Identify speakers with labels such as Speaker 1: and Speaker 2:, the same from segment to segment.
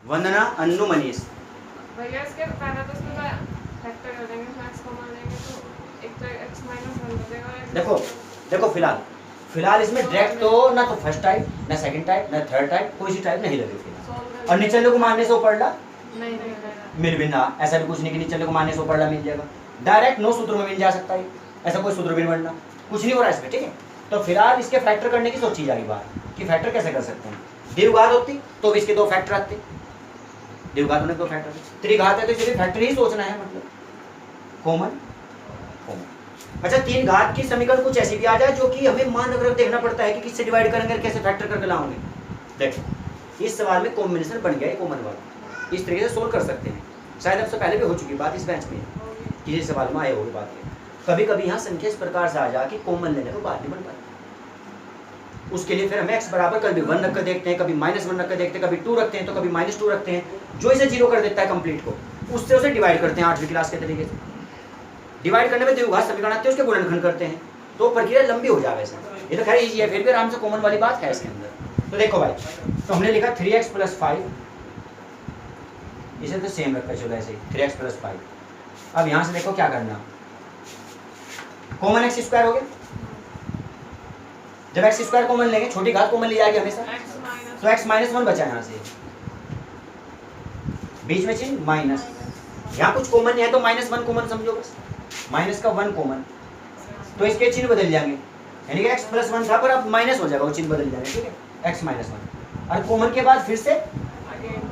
Speaker 1: वंदना, अन्नू, मनीष।
Speaker 2: भैया इसके पहले तो इसमें फैक्टर कर देंगे, मैक्स कॉमन लेंगे तो एक तो x माइनस वन बचेगा और
Speaker 1: देखो फिलहाल इसमें डायरेक्ट तो ना तो फर्स्ट टाइप ना सेकंड टाइप ना थर्ड टाइप कोई सी टाइप नहीं लगे फिलहाल। और नीचे को मारने से ऊपर ला
Speaker 2: नहीं
Speaker 1: मिल भी ना, ऐसा भी कुछ नहीं कि नीचे को मारने से ऊपर ला मिल जाएगा, डायरेक्ट 9 सूत्रों में मिल जा सकता है, ऐसा कोई सूत्र भी नहीं बनना, कुछ नहीं हो रहा है इसमें, ठीक है। तो फिलहाल इसके फैक्टर करने की सोची जाएगी बात कि फैक्टर कैसे कर सकते हैं। द्विघात होती तो इसके 2 फैक्टर आते, द्विघात होने 2 फैक्टर, त्रिघात है तो इसलिए फैक्टर ही सोचना है, मतलब कॉमन। अच्छा 3 घात की समीकरण कुछ ऐसी भी आ जाए जो कि हमें मान रख देखना पड़ता है कि किससे डिवाइड करेंगे, कैसे फैक्टर करके लाओगे। देखो इस सवाल में कॉम्बिनेशन बन गया है कॉमन वाला, इस तरीके से सोल्व कर सकते हैं। शायद अब से पहले भी हो चुकी बात इस बेंच में, किसी सवाल में आए होगी बात है। कभी कभी यहाँ संख्या इस प्रकार से आ जा कि कॉमन लेने को बात नहीं बन पाती, उसके लिए फिर हमें x बराबर कभी 1 रख कर देखते हैं, कभी -1 रख कर देखते हैं, कभी 2 रखते हैं तो कभी -2 रखते हैं, जो इसे 0 कर देता है कंप्लीट को उससे उसे डिवाइड करते हैं 8वीं क्लास के तरीके से। डिवाइड करने में द्विघात समीकरण आते हैं, उसके गुणनखंड करते हैं, तो प्रक्रिया लंबी हो जाए वैसे। ये तो खैर इजी है, फिर भी आराम से कॉमन वाली बात है इसके अंदर। तो देखो भाई, तो हमने लिखा 3x + 5, इसे तो सेम रखा चलो ऐसे 3x + 5। अब यहाँ से देखो क्या करना, कॉमन x² हो गया, जब x² कॉमन लेंगे छोटी घात कॉमन ली जाएगी हमेशा, तो x - 1 बचा यहाँ से, बीच में चिन्ह माइनस, यहाँ कुछ कॉमन नहीं है तो -1 कॉमन समझो बस, माइनस का 1 कॉमन, तो इसके चिन्ह बदल जाएंगे, यानी कि x + 1 था पर अब माइनस हो जाएगा, वो चिन्ह बदल जाएंगे, ठीक है, x - 1। और कॉमन के बाद फिर से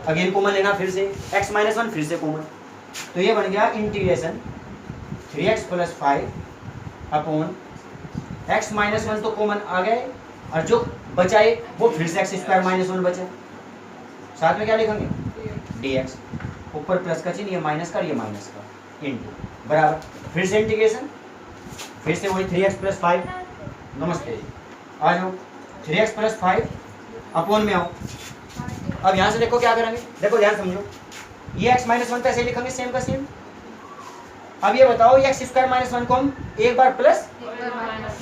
Speaker 1: अगेन कॉमन लेना, फिर से x - 1 फिर से कॉमन, तो ये बन गया इंटीग्रेशन 3x + 5 अपॉन x - 1 तो कॉमन आ गए, और जो बचाए वो फिर से x² - 1 बचा, साथ में क्या लिखेंगे dx, ऊपर प्लस का चिन्ह, ये माइनस का और ये माइनस का, इंटू बराबर, फिर से इंटीग्रेशन, फिर से वही 3x + 5, नमस्ते आ जाओ 3x + 5 अपॉन में आओ। अब यहाँ से देखो क्या करेंगे, देखो ध्यान समझो, ये x - 1 तो ऐसे ही लिखेंगे सेम का सेम। अब ये बताओ ये x² - 1 को हम एक बार प्लस,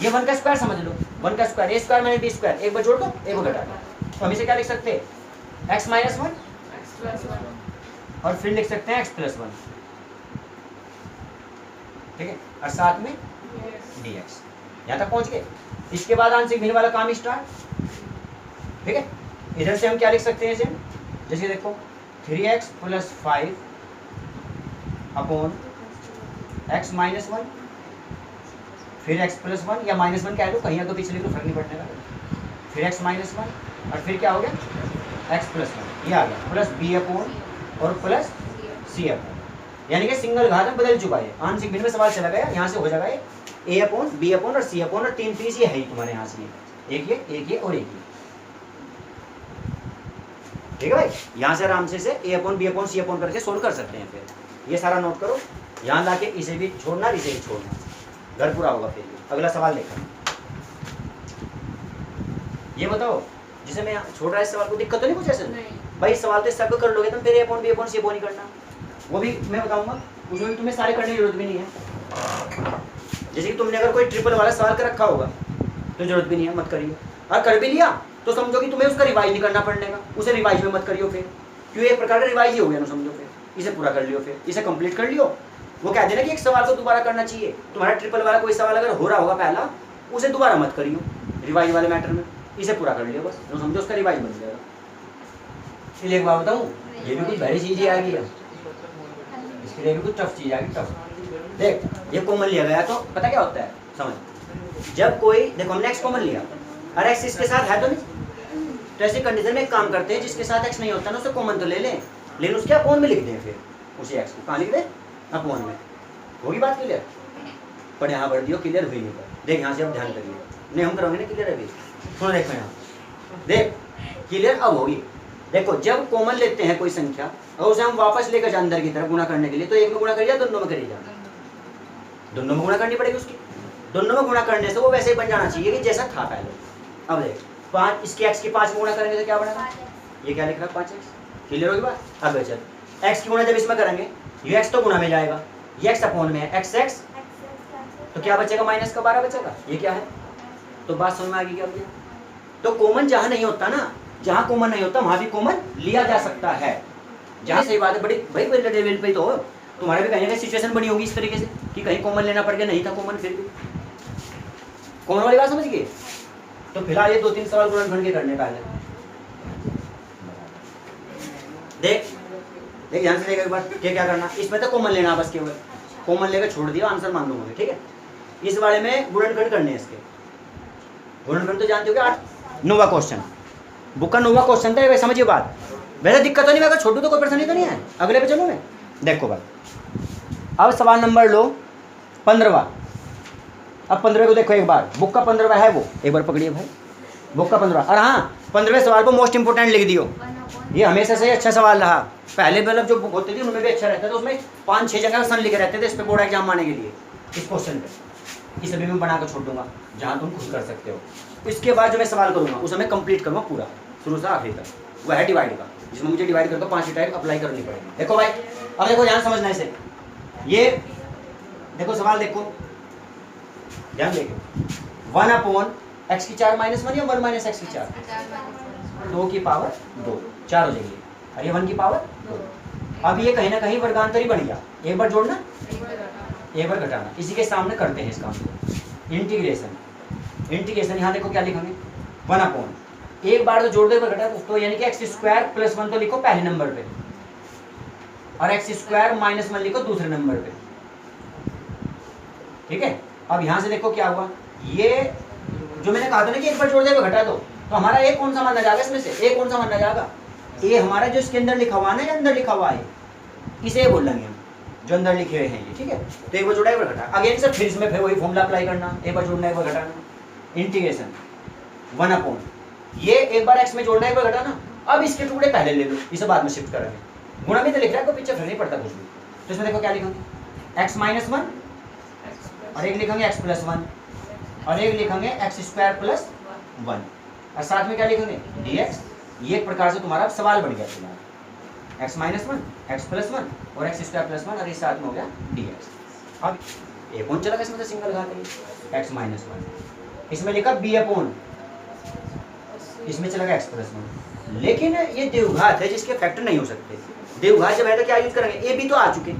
Speaker 1: ये 1 का स्क्वायर समझ लो, 1 का स्क्वायर, a² - b², एक बार जोड़ दो एक बार घटा दो, तो हम इसे क्या लिख सकते हैं x - 1 और फिर लिख सकते हैं x + 1, ठीक है, और साथ में dx। यहाँ तक पहुँच गए, इसके बाद आंशिक भिन्न वाला काम स्टार्ट, ठीक है। इधर से हम क्या लिख सकते हैं इसे, जैसे देखो 3x + 5 अपॉन x - 1, फिर x + 1 या -1 कह लो, कहीं तो पीछे लिख लो, फर्क नहीं पड़ने का, फिर x - 1 और फिर क्या हो गया x + 1, ये आ गया प्लस b अपॉन और प्लस c अपॉन, यानी कि सिंगल घात में बदल चुका है, आंशिक भिन्न में सवाल चला गया, यहाँ से हो जाएगा a अपॉन b अपॉन और c अपॉन, और 3 पीस ये है ही तुम्हारे यहाँ से, एक ये और एक ये, ठीक है भाई। यहाँ से आराम से a upon b upon c upon करके सोल्व कर सकते हैं। फिर ये सारा नोट करो, यहाँ लाके इसे भी छोड़ना इसे भी छोड़ना, घर पूरा होगा। फिर अगला सवाल देखना, ये बताओ जिसे मैं छोड़ रहा है इस सवाल को दिक्कत तो नहीं कुछ ऐसे भाई, सवाल तो सब कर लोगे तुम, फिर a upon b upon c upon ही करना, वो भी मैं बताऊंगा, उसमें भी तुम्हें सारे करने की जरूरत भी नहीं है। जैसे कि तुमने अगर कोई ट्रिपल वाला सवाल कर रखा होगा तो जरूरत भी नहीं है, मत करिए, और कर भी लिया तो समझो कि तुम्हें उसका रिवाइज नहीं करना पड़ने का, उसे रिवाइज में मत करियो फिर, क्यों एक प्रकार का रिवाइज ही हो गया ना, समझो फिर इसे पूरा कर लियो, फिर इसे कंप्लीट कर लियो। वो कहते हैं ना कि एक सवाल को दोबारा करना चाहिए, तुम्हारा ट्रिपल वाला कोई सवाल अगर हो रहा होगा पहला, उसे दोबारा मत करियो रिवाइज वाले मैटर में, इसे पूरा कर लियो बस, तो समझो उसका रिवाइज बन जाएगा। इसलिए एक बार बताऊँ, ये भी कुछ बड़ी चीज़ आ गई है, इसके लिए भी कुछ टफ चीज़ आ गई, टफ। देख ये कॉमन लिया गया तो पता क्या होता है, समझ, जब कोई देखो हमने x कॉमन लिया और x इसके साथ है तो नहीं, तो ऐसी कंडीशन में एक काम करते हैं, जिसके साथ x नहीं होता ना उसे कॉमन तो ले लें, लेकिन उसके अपॉन में लिख दें, फिर उसी x को कहाँ लिख दें अपॉन में, होगी बात क्लियर। पर यहाँ बढ़ दियो, क्लियर हुई नहीं, देख यहाँ से अब ध्यान करिए, नहीं हम करोगे ना क्लियर, अभी थोड़ा देखो यहाँ, देख क्लियर अब होगी। देखो जब कॉमन लेते हैं कोई संख्या और उसे हम वापस लेकर जाए अंदर की तरफ गुणा करने के लिए, तो एक में गुणा करिए दोनों में करिए जा, दोनों में गुणा करनी पड़ेगी उसकी, दोनों में गुणा करने से वो वैसे ही बन जाना चाहिए कि जैसा था पहले। अब देख 5 इसके x के 5 में गुणा करेंगे तो क्या बनेगा, ये क्या लिख रहा है 5x, क्लियर होगी बात। अब चल x की गुणा जब इसमें करेंगे ये x तो गुणा में जाएगा, ये x अपॉन में है x तो क्या बचेगा माइनस का 12 बचेगा, ये क्या है, तो बात समझ में आ गई क्या भैया। तो कॉमन जहाँ नहीं होता ना, जहाँ कॉमन नहीं होता वहाँ भी कॉमन लिया जा सकता है, जहाँ सही बात है, बड़ी भाई पहले लेवल पे तो तुम्हारा भी कहीं ना कहीं सिचुएशन बनी होगी इस तरीके से कि कहीं कॉमन लेना पड़ गया, नहीं था कॉमन, फिर भी कॉमन वाली बात समझ गए। तो फिलहाल ये 2-3 सवाल गुणनखंड के करने पहले देख ध्यान से देखो एक बार क्या करना। इसमें तो कॉमन लेना बस, केवल कॉमन लेकर छोड़ दिया, आंसर मान लूंगा, ठीक है। इस वाले में गुणनखंड करने हैं इसके। गुणनखंड तो जानते हो क्या, 9वां क्वेश्चन, बुक का 9वां क्वेश्चन था, समझिए बात। वैसे दिक्कत तो नहीं, मैं छोटू तो कोई परेशानी तो नहीं है। अगले पे चलो मैं देखो बात। अब सवाल नंबर लो 15वां। अब 15वें को देखो एक बार, बुक का 15वां है वो, एक बार पकड़िए भाई, बुक का 15वां। और हाँ, 15वें सवाल को मोस्ट इंपोर्टेंट लिख दियो। ये हमेशा से अच्छा सवाल रहा। पहले मतलब जो बुक होती थी उनमें भी अच्छा रहता था, उसमें 5-6 जगह सन लिखे रहते थे इस पे बोर्ड एग्जाम आने के लिए, इस क्वेश्चन पे। इसे भी मैं बना कर छोड़ दूंगा जहाँ तुम खुद कर सकते हो। इसके बाद जो मैं सवाल करूँगा उसे मैं कंप्लीट करूँगा पूरा, शुरू से आखिरी तक। वह है डिवाइड का, जिसमें मुझे डिवाइड करके 5 टाइप अप्लाई करनी पड़ेगी। देखो भाई, अब देखो ध्यान समझना इसे। ये देखो सवाल देखो, ध्यान देखो। 1/x⁴ -1 या 1 - x⁴? 2 की पावर 2, 4 हो जाएगी। और ये 1 की पावर 2। अब ये कहीं ना कहीं वर्गांतरी बन गया, एक बार जोड़ना एक बार घटाना। इसी के सामने करते हैं इसका इंटीग्रेशन। इंटीग्रेशन यहाँ देखो क्या लिखेंगे, 1/, एक बार तो जोड़ दो, एक बार घटा दो, तो यानी कि x² + 1 तो लिखो पहले नंबर पे, और x² - 1 लिखो दूसरे नंबर पे, ठीक है। अब यहाँ से देखो क्या हुआ, ये जो मैंने कहा था ना कि एक बार जोड़ दे घटा दो, तो हमारा ए कौन सा माना जाएगा इसमें से, ए कौन सा माना जाएगा? ए हमारा जो इसके अंदर लिखा हुआ है ना, या अंदर लिखा हुआ है, इसे बोलेंगे हम, जो अंदर लिखे हुए हैं ये, ठीक है। तो एक बार जोड़ा एक बार घटा, अगेन सर फिर इसमें फिर वही फॉर्मूला अप्लाई करना, एक बार जोड़ना एक बार घटाना, इंटीग्रेशन 1/, ये एक बार x में जोड़ना एक बार घटाना। अब इसके टुकड़े पहले ले लो, इसे बाद में शिफ्ट करेंगे। गुणा में तो लिख रहा है, कोई पीछे फिर नहीं पड़ता कुछ भी। तो इसमें देखो क्या लिखेंगे, x - 1, और एक लिखेंगे x + 1, और एक लिखेंगे x² + 1, और साथ में क्या लिखेंगे dx। ये एक प्रकार से तुम्हारा सवाल बन गया तुम्हारा, x - 1, x + 1 और x² + 1, और इस साथ में हो गया dx। अब a कौन चला गया इसमें, तो सिंगल घात है x - 1, इसमें लिखा b/, इसमें चला गया x + 1। लेकिन ये देवघात है जिसके फैक्टर नहीं हो सकते। देवघात जब है तो क्या यूज करेंगे, ए भी तो आ चुके,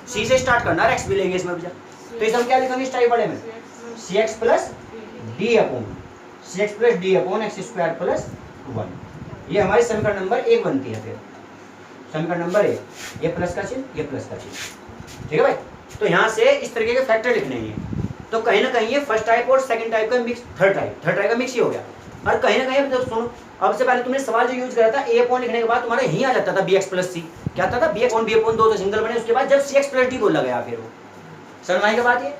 Speaker 1: सी से स्टार्ट करना, और x भी लेंगे इसमें, तो इसे हम क्या लिखेंगे इस टाइप वाले में, cx + d/, cx + d/, x² + 1। ये हमारी समीकरण नंबर 1 बनती है। फिर समीकरण नंबर 1, ये प्लस का चिन्ह, ये प्लस का चिन्ह, ठीक है भाई। तो यहाँ से इस तरीके के फैक्टर लिखने हैं। तो कहीं ना कहीं ये फर्स्ट टाइप और सेकंड टाइप का मिक्स, थर्ड टाइप का मिक्स ही हो गया। और कहीं ना कहीं तो सुनो, अब से पहले तुमने सवाल जो यूज करा था, a/ लिखने के बाद तुम्हारा यहीं आ जाता था bx + c, क्या आता था b/, b/, 2 तो सिंगल बने, उसके बाद जब cx + d बोला गया, फिर वो समझ के बाद ये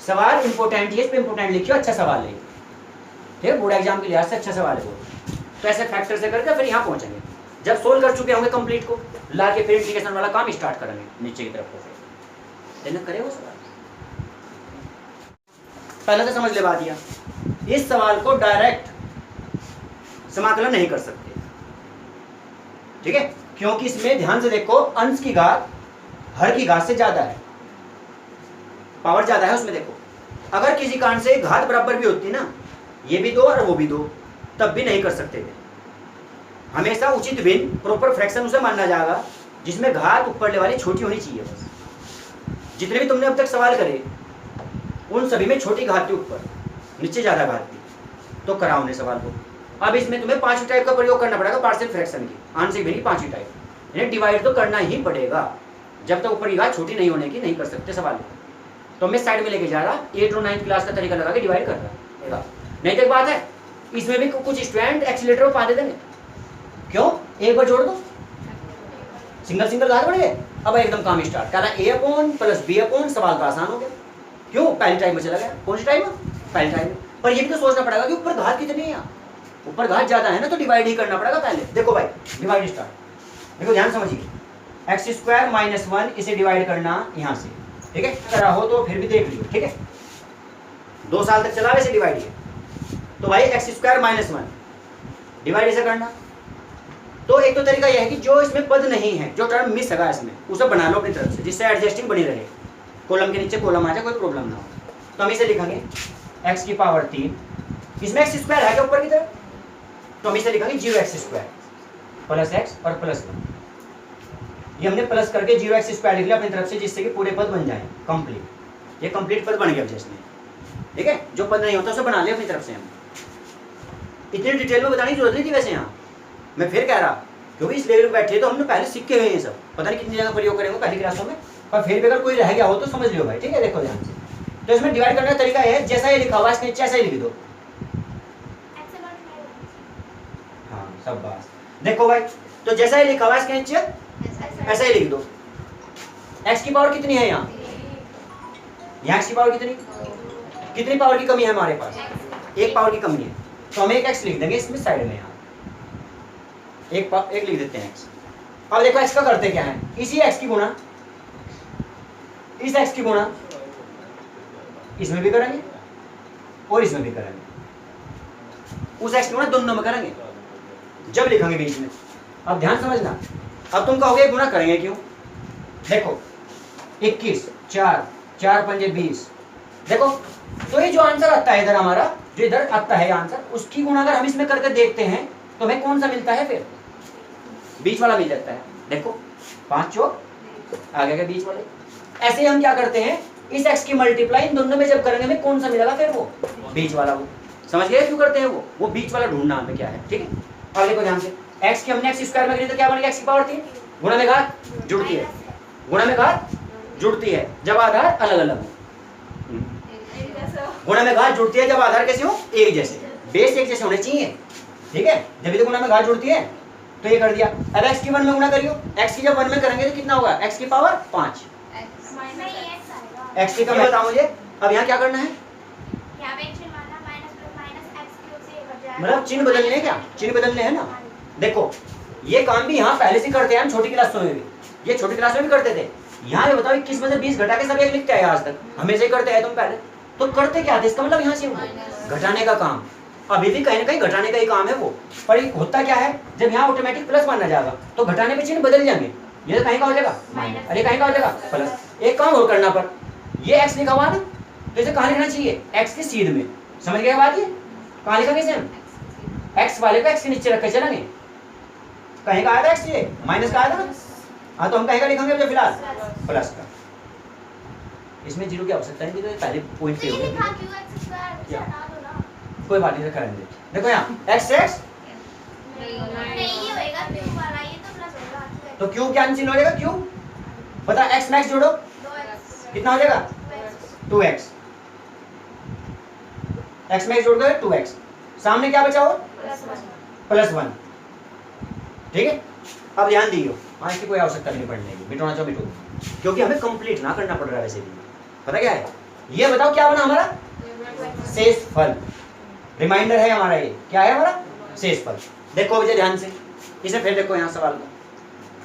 Speaker 1: सवाल इंपोर्टेंट है, इस पे इंपोर्टेंट लिखियो, अच्छा सवाल है, ठीक है, बोर्ड एग्जाम के लिहाज से अच्छा सवाल है वो। तो ऐसे फैक्टर से करके फिर यहाँ पहुंचेंगे, जब सोल्व कर चुके होंगे कंप्लीट को ला के, फिर इंटीग्रेशन वाला काम स्टार्ट करेंगे नीचे की तरफ को, देना करे वो सवाल। पहले तो समझ ले बात, इस सवाल को डायरेक्ट समाकलन नहीं कर सकते, ठीक है, क्योंकि इसमें ध्यान से देखो, अंश की घात हर की घात से ज्यादा है, पावर ज्यादा है उसमें। देखो अगर किसी कारण से घात बराबर भी होती ना, ये भी 2 और वो भी 2, तब भी नहीं कर सकते थे। हमेशा उचित भिन्न प्रॉपर फ्रैक्शन उसे मानना जाएगा जिसमें घात ऊपर वाली छोटी होनी चाहिए। बस जितने भी तुमने अब तक सवाल करे उन सभी में छोटी घात थी ऊपर, नीचे ज्यादा घात थी, तो कराओ ने सवाल को। अब इसमें तुम्हें 5 टाइप का प्रयोग करना पड़ेगा, पार्शियल फ्रैक्शन की, आंशिक भिन्न 5 टाइप, यानी डिवाइड तो करना ही पड़ेगा। जब तक ऊपर की घात छोटी नहीं होने की नहीं कर सकते सवाल को। तो मैं साइड में लेके जा रहा 8 और 9 क्लास का तरीका लगा के डिवाइड कर रहा, नहीं तो एक बात है, इसमें भी कुछ स्टूडेंट एक्सीलेटर पा दे देंगे, क्यों, एक बार जोड़ दो, सिंगल घात बढ़ गए। अब एकदम काम स्टार्ट करा, a/, + b/, सवाल तो आसान हो गया, क्यों, पहली टाइप में चला गया। कौन सी टाइप, पहली टाइप में। पर ये भी तो सोचना पड़ेगा कि ऊपर घात कितनी है, ऊपर घात ज्यादा है ना, तो डिवाइड ही करना पड़ेगा पहले। देखो भाई डिवाइड स्टार्ट, देखो ध्यान समझिए, x² - 1 इसे डिवाइड करना यहाँ से, ठीक है, करा हो तो फिर भी देख लियो, ठीक है, 2 साल तक चला वैसे डिवाइड ये। तो भाई x² - 1 डिवाइड इसे करना। तो एक तो तरीका यह है कि जो इसमें पद नहीं है, जो टर्म मिस है इसमें, उसे बना लो अपनी तरफ से, जिससे एडजस्टिंग बनी रहे, कॉलम के नीचे कॉलम आ जाए, कोई प्रॉब्लम ना हो। तो हम इसे लिखेंगे x की पावर 3, इसमें x² है क्या ऊपर की तरफ, तो हम इसे लिखेंगे 0x² + x और +1, ये हमने प्लस करके 0x² लिख लिया अपनी तरफ से, जिससे कि पूरे पद बन जाए कंप्लीट। ये कंप्लीट पद बन गया जिसमें, ठीक है। जो पद नहीं होता उसे बना लिया अपनी तरफ से हम। इतनी डिटेल में बताने की जरूरत नहीं थी वैसे यहाँ, मैं फिर कह रहा, क्योंकि इस लेवल पे बैठे तो हमने पहले सीखे हुए हैं ये सब, पता नहीं कितनी जगह प्रयोग करेंगे पहली क्लासों में, पर फिर भी अगर कोई रह गया हो तो समझ लियो भाई, ठीक है। देखो ध्यान से, तो इसमें डिवाइड करने का तरीका है जैसा ये लिखा हुआ है इसके नीचे ऐसा ही लिख दो। हाँ सब बात देखो भाई, तो जैसा ही लिखा हुआ है इसके नीचे ऐसा ही लिख दो। x की पावर कितनी है यहाँ x की पावर कितनी पावर की कमी है हमारे पास, 1 पावर की कमी है, तो हम एक x लिख देंगे इसमें साइड में, यहाँ एक लिख देते हैं x। अब देखो x का करते क्या है, इसी x की गुणा इस x की गुणा इसमें भी करेंगे और इसमें भी करेंगे, उस x की गुणा दोनों में करेंगे जब लिखेंगे बीच में। अब ध्यान समझना, अब तुम कहोगे गुणा करेंगे क्यों, देखो 21 4 4 5 20, देखो तो ये जो आंसर आता है इधर हमारा, जो इधर आता है आंसर, उसकी गुणा अगर हम इसमें करके देखते हैं तो हमें कौन सा मिलता है, फिर बीच वाला मिल जाता है। देखो 5 चौक आगे के बीच वाले। ऐसे ही हम क्या करते हैं, इस x की मल्टीप्लाई इन दोनों में जब करेंगे हमें कौन सा मिलेगा, फिर वो बीच वाला। वो समझ गए क्यों करते हैं, वो बीच वाला ढूंढना हमें क्या है, ठीक है। अब देखो ध्यान से, x की हमने x² में करी तो क्या बन गया, x की पावर 3, गुणा में घात जुड़ती है, गुणा में घात जुड़ती है जब आधार अलग अलग हो, गुणा में घात जुड़ती है जब आधार कैसे हो, एक जैसे, बेस एक जैसे होने चाहिए, ठीक है। जब तो गुणा में घात जुड़ती है तो ये कर दिया। अब x की 1 में गुणा करियो, x की जब 1 में करेंगे तो कितना होगा, x की पावर 5, x की कमी बताओ मुझे। अब यहाँ क्या करना है, मतलब चिन्ह बदलने हैं, क्या चिन्ह बदलने हैं ना। देखो ये काम भी यहाँ पहले से करते हैं हम छोटी क्लासों में भी, ये छोटी क्लास में भी करते थे। यहाँ ये बताओ 21 में से 20 घटा के सब एक लिखते हैं आज तक, हमेशा ही करते हैं तुम पहले, तो करते क्या थे, इसका मतलब यहाँ से घटाने का काम, अभी भी कहीं ना कहीं घटाने का ही काम है वो। पर होता क्या है, जब यहाँ ऑटोमेटिक प्लस माना जाएगा तो घटाने पे चिन्ह बदल जाएंगे, ये तो कहीं का हो जाएगा माइनस, अरे कहीं का हो जाएगा प्लस। एक काम और करना, पर ये x लिखा हुआ ना, तो इसे कहाँ लिखना चाहिए, x के सीध में, समझ गए बात, ये कहाँ लिखेंगे इसे हम, x वाले को x के नीचे रख के चलेंगे, कहीं का आएगा x, ये माइनस का आएगा, हाँ तो हम कहीं का लिखेंगे जो फिलहाल प्लस का। इसमें जीरो की आवश्यकता नहीं, तो पहले पॉइंट पे हो गया, कोई बात नहीं करेंगे। देखो यहाँ x तो क्यू क्या चिन्ह हो जाएगा, क्यू बता, x मैक्स जोड़ो कितना हो जाएगा 2x, x मैक्स जोड़ दो 2x, सामने क्या बचा हो +1, ठीक है। अब ध्यान दियो, हाँ इसकी कोई आवश्यकता नहीं पढ़ने की, मिटाना चाहो मिटो, क्योंकि हमें कंप्लीट ना करना पड़ रहा है वैसे भी। पता क्या है, ये बताओ क्या बना हमारा शेष फल, रिमाइंडर है हमारा, ये क्या है हमारा शेष फल। देखो मुझे ध्यान से, इसे फिर देखो यहाँ सवाल को,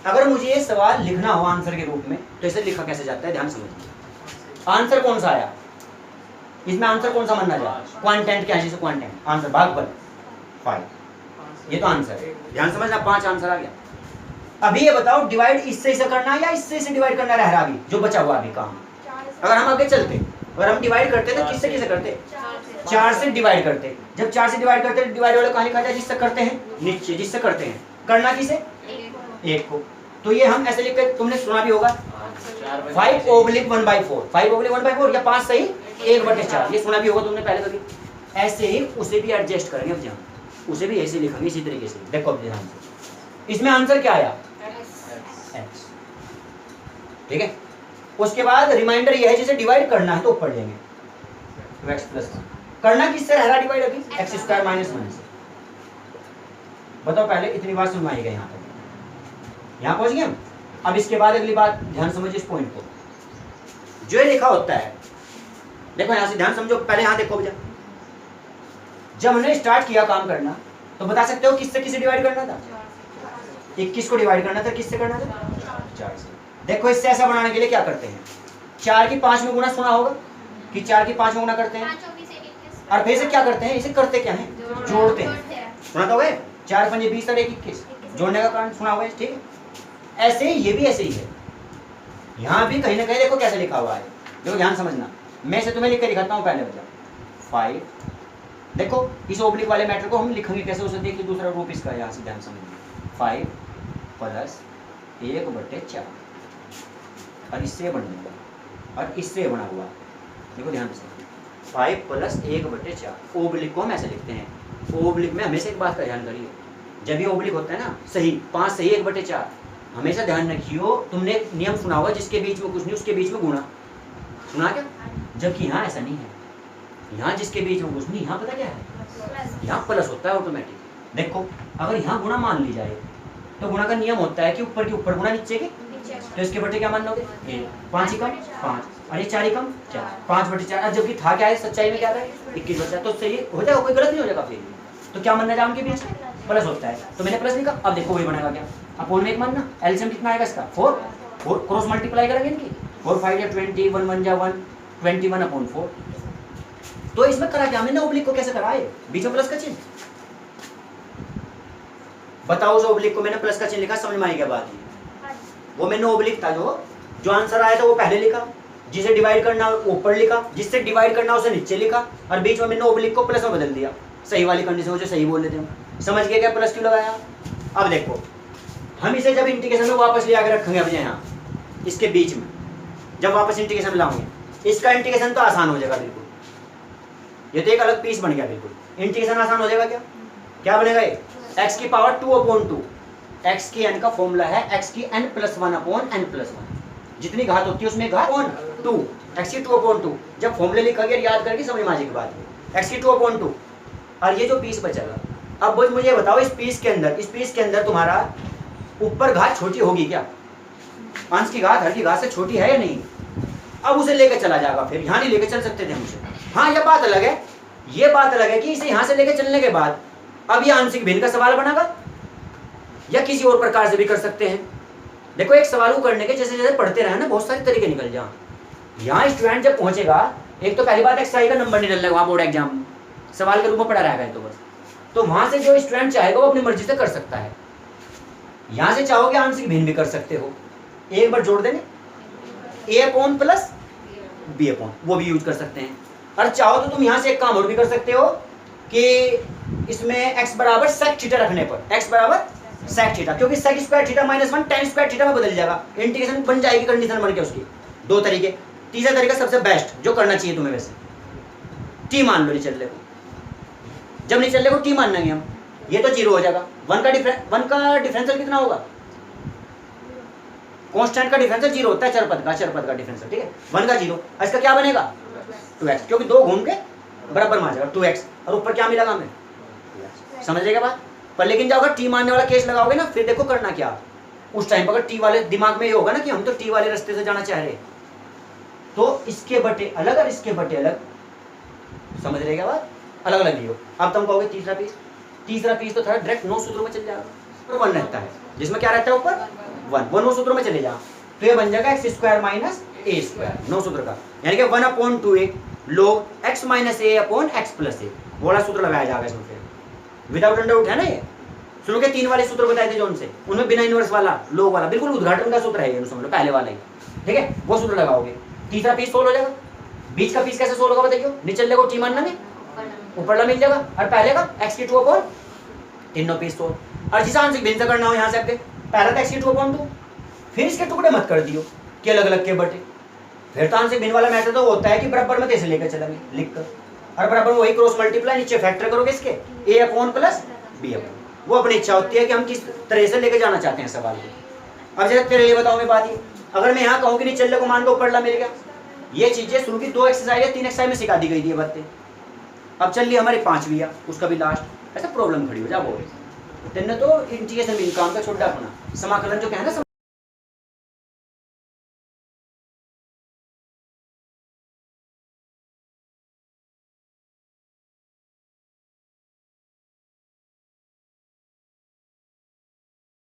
Speaker 1: अगर मुझे ये सवाल लिखना हो आंसर के रूप में तो इसे लिखा कैसे जाता है, ध्यान समझिए। आंसर कौन सा आया इसमें, आंसर कौन सा मानना जाए, क्वांटेंट क्या है, क्वांटेंट आंसर भागफल 5, ये तो आंसर है, ध्यान समझना 5 आंसर आ गया। अभी ये बताओ डिवाइड इससे इसे करना है या इससे इसे डिवाइड करना रह रहा अभी जो बचा हुआ अभी काम। अगर हम आगे चलते, अगर हम डिवाइड करते तो किससे किसे करते, 4 से डिवाइड करते। जब 4 से डिवाइड करते, डिवाइड वाले कहाँ लिखा जाए, जिससे करते हैं नीचे, जिससे करते हैं, करना किसे 1 को, तो ये हम ऐसे लिख के, तुमने सुना भी होगा 5/1/4, 5/1/4 या 5 सही 1/4, ये सुना भी होगा तुमने पहले कभी। ऐसे ही उसे भी एडजस्ट करेंगे, अब ध्यान, उसे भी ऐसे लिखेंगे इसी तरीके से। देखो अब ध्यान से, इसमें आंसर क्या आया x, ठीक है। उसके बाद रिमाइंडर ये है जिसे डिवाइड करना है तो ऊपर लेंगे, तो x + 1 करना किससे रह रहा डिवाइड अभी, x² - 1 से। बताओ पहले इतनी बात सुनवाई गई, यहाँ तक यहाँ पहुंच गए हम। अब इसके बाद अगली बात ध्यान समझिए इस पॉइंट को, जो लिखा होता है, देखो यहाँ से ध्यान समझो, पहले यहाँ देखो भैया, जब हमने स्टार्ट किया काम करना तो बता सकते हो किससे किसे डिवाइड करना था, 21 को डिवाइड करना था, किससे करना था 4 से। देखो इससे ऐसा बनाने के लिए क्या करते हैं, 4 की 5 में गुणा सुना होगा कि 4 की 5 में गुणा करते हैं, और फिर से क्या करते हैं, इसे करते क्या है, जोड़ते हैं, सुना तो है 4 5 20 और 1 21, जोड़ने का कारण सुना होगा, ठीक है। ऐसे ही ये भी ऐसे ही है, यहाँ भी कहीं ना कहीं देखो कैसे लिखा हुआ है, देखो ध्यान समझना, मैं इसे तुम्हें लिख के दिखाता हूँ पहले बजा 5। देखो इस ओब्लिक वाले मैटर को हम लिखेंगे कैसे, उसे देखिए दूसरा रूप इसका, यहाँ से ध्यान समझिए 5 + 1/4 और इससे बन जाएगा और इससे बना हुआ, देखो ध्यान से 5 + 1/4 ओब्लिक को हम ऐसे लिखते हैं। ओब्लिक में हमेशा एक बात का ध्यान करिए, जब ये ओब्लिक होता है ना सही 5 सही 1/4, हमेशा ध्यान रखियो, तुमने एक नियम सुना होगा जिसके बीच में कुछ नहीं उसके बीच में गुणा, सुना क्या? जबकि यहाँ ऐसा नहीं है, यहाँ जिसके बीच में कुछ नहीं, यहाँ पता क्या है, यहाँ प्लस होता है ऑटोमेटिक। देखो अगर यहाँ गुणा मान ली जाए तो गुणा का नियम होता है कि ऊपर के ऊपर गुणा नीचे के, तो इसके बटे क्या मान लोगे 5 ही कम 5 और ये 4 ही कम 4, 5/4। अब जबकि था क्या है सच्चाई में क्या था 21/4, तो सही हो जाएगा, कोई गलत नहीं हो जाएगा फिर। तो क्या मानना है उनके बीच प्लस होता है, तो मैंने प्लस लिखा। अब देखो वही बनेगा क्या, अपोन में एक मानना, एलसीएम कितना आएगा इसका 4 क्रॉस मल्टीप्लाई करेंगे इनकी 4 5 या 20 1 1 जा 1 21/4। तो इसमें करा क्या मैंने, ओब्लिक को कैसे कराए, बीच में प्लस का चिन्ह। बताओ जो ओब्लिक को मैंने प्लस का चिन्ह लिखा, समझ में आई क्या बात? वो मैंने ओब्लिक था जो आंसर आया था वो पहले लिखा, जिसे डिवाइड करना ऊपर लिखा, जिससे डिवाइड करना उसे नीचे लिखा, और बीच में मैंने ओब्लिक को प्लस में बदल दिया, सही वाली कंडीशन हो जो सही बोल लेते हैं। समझ गए क्या प्लस क्यों लगाया? अब देखो हम इसे जब इंटीग्रेशन में वापस ले आकर रखेंगे अपने यहाँ इसके बीच में, जब वापस इंटीग्रेशन में लाऊंगे इसका इंटीग्रेशन तो आसान हो जाएगा बिल्कुल, ये तो एक अलग पीस बन गया बिल्कुल। इंटीग्रेशन आसान हो जाएगा क्या, क्या बनेगा ये x की पावर 2/2, x की n का फॉर्मूला है x की n + 1/n+1, जितनी घात होती है उसमें घात 2, x की 2/2। जब फॉर्मूले लिखा गया याद करके समझ में आ जाएगी बात, x की 2/2 और ये जो पीस बचेगा। अब मुझे बताओ इस पीस के अंदर तुम्हारा ऊपर घात छोटी होगी क्या, अंश की घात हर की घात से छोटी है या नहीं? अब उसे लेकर चला जाएगा, फिर यहाँ नहीं लेकर चल सकते थे हमसे। हाँ ये बात अलग है कि इसे यहाँ से लेकर चलने के बाद अब ये आंशिक भिन्न का सवाल बनेगा या किसी और प्रकार से भी कर सकते हैं। देखो एक सवाल को करने के जैसे जैसे पढ़ते रहे ना बहुत सारे तरीके निकल जाए। यहाँ स्टूडेंट जब पहुंचेगा, एक तो पहली बात एक्सरसाइज का नंबर नहीं डलने वहाँ बोर्ड एग्जाम सवाल के रूप में पढ़ा रहेगा तो बस, तो वहां से जो स्टूडेंट चाहेगा वो अपनी मर्जी से कर सकता है। यहाँ से चाहोगे आंशिक भिन्न भी कर सकते हो, एक बार जोड़ देंगे a/+ b/, वो भी यूज कर सकते हैं। और चाहो तो तुम यहाँ से एक काम और भी कर सकते हो कि इसमें x बराबर sec थीटा रखने पर, x बराबर sec थीटा, क्योंकि sec square theta -1 tan square theta में बदल जाएगा, इंटीग्रेशन बन जाएगी कंडीशन बन के उसकी। दो तरीके, तीसरा तरीका सबसे बेस्ट जो करना चाहिए तुम्हें वैसे, t मान लो निचले को, जब निचले को t मान लेंगे हम, ये तो 0 हो जाएगा। 1 का डिफरेंशियल कितना होगा, कांस्टेंट का डिफरेंशियल 0 होता है, चरपद का डिफरेंशियल, ठीक है 1 का 0, इसका क्या बनेगा 2x, क्योंकि दो घूम के बराबर में आ जाएगा 2x, और ऊपर क्या मिलेगा हमें 2x। समझ लेगा बात? पर लेकिन जब अगर टी मानने वाला केस लगाओगे ना, फिर देखो करना क्या, उस टाइम पर अगर टी वाले दिमाग में ये होगा ना कि हम तो टी वाले रास्ते से जाना चाह रहे हैं, तो इसके बटे अलग और इसके बटे अलग, समझ लेगा बात, अलग अलग लियो। अब तुम कहोगे तीसरा पीस तो था डायरेक्ट 9 सूत्रों में चल जाएगा, और 1 रहता है जिसमें क्या रहता है ऊपर 1, वो 9 सूत्रों में चले जाओ, तो ये बन जाएगा x² - a², 9 सूत्र का, यानी कि 1/2a log x - a/x+a, बड़ा सूत्र लगाया जाएगा इसमें। फिर विदाउट अंडर रूट है ना, ये शुरू के 3 वाले सूत्र बताए थे जो उनसे, उनमें बिना इनवर्स वाला log वाला बिल्कुल उद्घाटन का सूत्र है ये, समझ लो पहले वाला ही, ठीक है वो सूत्र लगाओगे, तीसरा पीस सोल्व हो जाएगा। बीच का पीस कैसे सोल्व होगा बताइए, निचले को टी मानना में ऊपरला मिल जाएगा, और पहले का x की 2/, तीनों पीस सोल्व। और जिस आंशिक भिन्न से करना हो यहाँ से आपके, पहला था x की 2/2, फिर इसके टुकड़े मत कर दियो कि अलग अलग के बटे, फिर तो आंशिक भिन्न वाला मैथड तो होता है कि बराबर में कैसे लेकर चलेंगे लिख कर, और बराबर वही क्रॉस मल्टीप्लाई नीचे फैक्टर करोगे इसके a/+ b/, वो अपनी इच्छा होती है कि हम किस तरह से लेकर जाना चाहते हैं सवाल को। अब जरा तेरे लिए बताओ मैं बात ये, अगर मैं यहाँ कहूँ कि नहीं चलने को मान को ऊपरला मिल गया, ये चीजें शुरू की 2 एक्सरसाइज या 3 एक्सरसाइज में सिखा दी गई थी ये बातें, अब चल रही हमारी 5वीं या उसका भी लास्ट, ऐसा प्रॉब्लम खड़ी हो जा बोल तेने तो इंटीग्रेशन भी काम का छोटा अपना समाकलन जो कहना